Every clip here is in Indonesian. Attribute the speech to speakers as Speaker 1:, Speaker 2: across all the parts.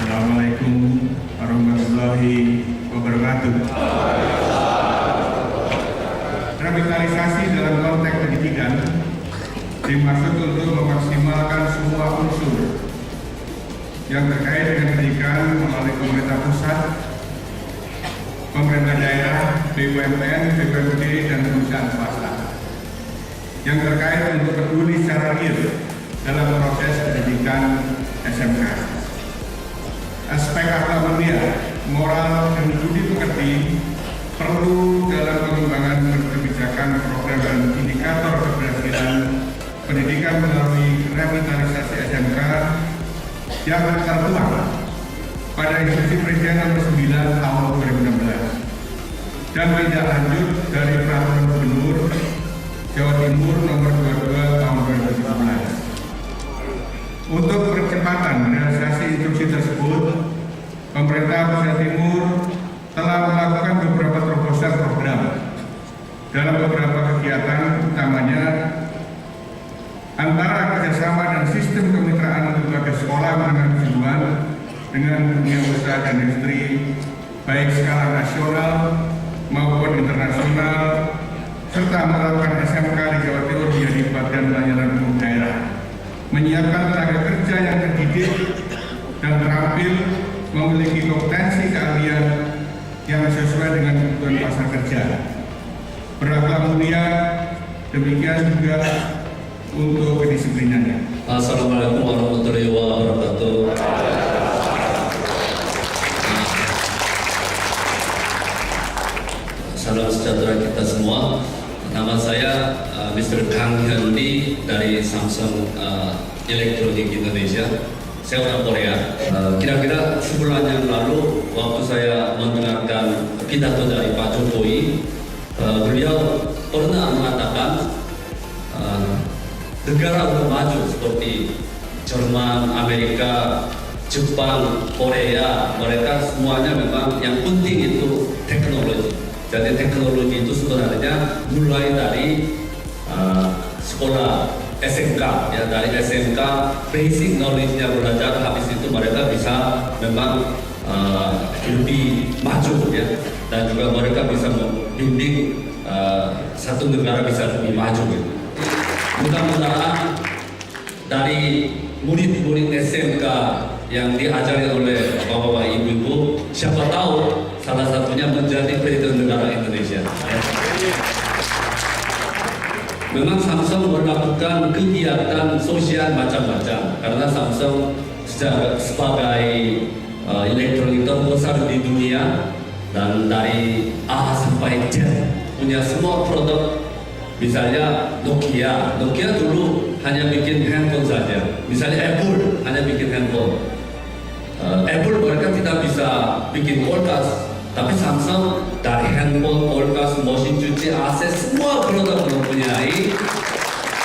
Speaker 1: Assalamualaikum warahmatullahi wabarakatuh. Revitalisasi dalam konteks pendidikan dimaksud untuk memaksimalkan semua unsur yang terkait dengan pendidikan melalui pemerintah pusat, pemerintah daerah, BUMN, BUMD, dan perusahaan swasta yang terkait untuk peduli secara real dalam proses pendidikan SMK. Aspek akhlak mulia, moral, dan budi pekerti perlu dalam pengembangan kebijakan program dan indikator keberhasilan pendidikan melalui revitalisasi SMK yang tertuang pada Instruksi Presiden Nomor 9 Tahun 2016 dan tindak lanjut dari Peraturan Gubernur Jawa Timur Nomor 22 Tahun 2017. Untuk percepatan realisasi instruksi tersebut, pemerintah Pusat Timur telah melakukan beberapa terobosan program dalam beberapa kegiatan, utamanya antara kerjasama dan sistem kemitraan lembaga sekolah menengah kejuruan dengan dunia usaha dan industri, baik skala nasional maupun internasional, serta melakukan SMK di Jawa Timur menjadi badan pelayanan umum daerah, menyiapkan tenaga kerja yang terdidik dan terampil, memiliki kompetensi keahlian yang sesuai dengan kebutuhan pasar kerja, berakhlak mulia, demikian juga untuk kedisiplinannya.
Speaker 2: Assalamualaikum warahmatullahi wabarakatuh. Salam sejahtera kita semua. Nama saya Mr. Kang Hyun-lee dari Samsung Electronics Indonesia. Saya orang Korea. Kira-kira sebulan yang lalu, waktu saya mendengarkan pidato dari Pak Jokowi, beliau pernah mengatakan negara udah maju seperti Jerman, Amerika, Jepang, Korea, mereka semuanya memang yang penting itu teknologi. Jadi teknologi itu sebenarnya mulai dari sekolah SMK, ya, dari SMK basic knowledge-nya belajar, habis itu mereka bisa memang lebih maju, ya, dan juga mereka bisa membimbing satu negara bisa lebih maju, gitu. Mudah-mudahan dari murid-murid SMK yang diajari oleh bapak-bapak ibu-ibu, siapa tahu salah satunya menjadi presiden negara Indonesia. Memang Samsung melakukan kegiatan sosial macam-macam karena Samsung sebagai elektronik terbesar di dunia, dan dari A sampai Z punya semua produk. Misalnya Nokia dulu hanya bikin handphone saja. Misalnya Apple hanya bikin handphone. Apple mereka tidak bisa bikin kulkas, tapi Samsung dari handphone, kulkas, mesin cuci, AC, semua produk mempunyai.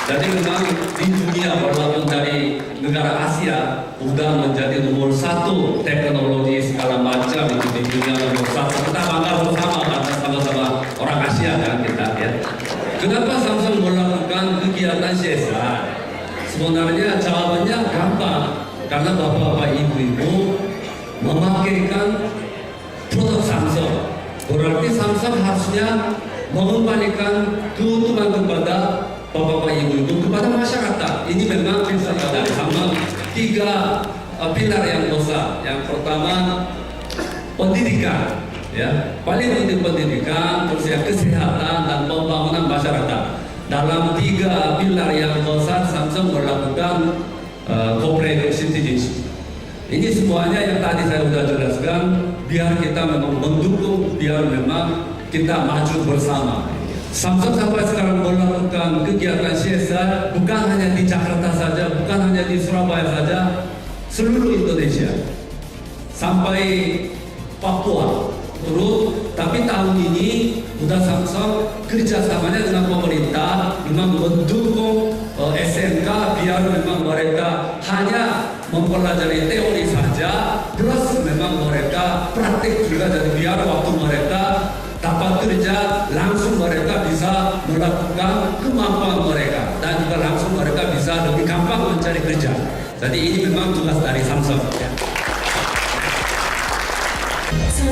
Speaker 2: Jadi memang di dunia walaupun dari negara Asia sudah menjadi nomor satu teknologi segala macam itu di dunia nomor satu. Kita bangga bersama karena sama-sama orang Asia kan kita, ya. Kenapa Samsung melakukan kegiatan CSR? Sebenarnya jawabannya gampang, karena bapak-bapak ibu-ibu memakaikan produk Samsung. Berarti Samsung harusnya mengembalikan keuntungan kepada bapak-bapak ibu-ibu, kepada masyarakat. Ini memang prinsip dari Samsung. 3 pilar yang besar. Yang pertama pendidikan, ya, paling penting pendidikan, terus yang kesehatan dan pembangunan masyarakat. dalam 3 pilar yang besar Samsung melakukan corporate citizenship. Ini semuanya yang tadi saya sudah jelaskan, biar kita memang mendukung, biar memang kita maju bersama. Samsung sampai sekarang melakukan kegiatan CSR bukan hanya di Jakarta saja, bukan hanya di Surabaya saja, seluruh Indonesia sampai Papua turut. Tapi tahun ini udah Samsung kerjasamanya dengan pemerintah memang mendukung SMK biar memang mereka hanya mempelajari teori saja, plus memang mereka praktik juga, jadi biar waktu mereka dapat kerja langsung mereka bisa melakukan kemampuan mereka dan juga langsung mereka bisa lebih gampang mencari kerja. Jadi ini memang tugas dari Samsung.
Speaker 3: So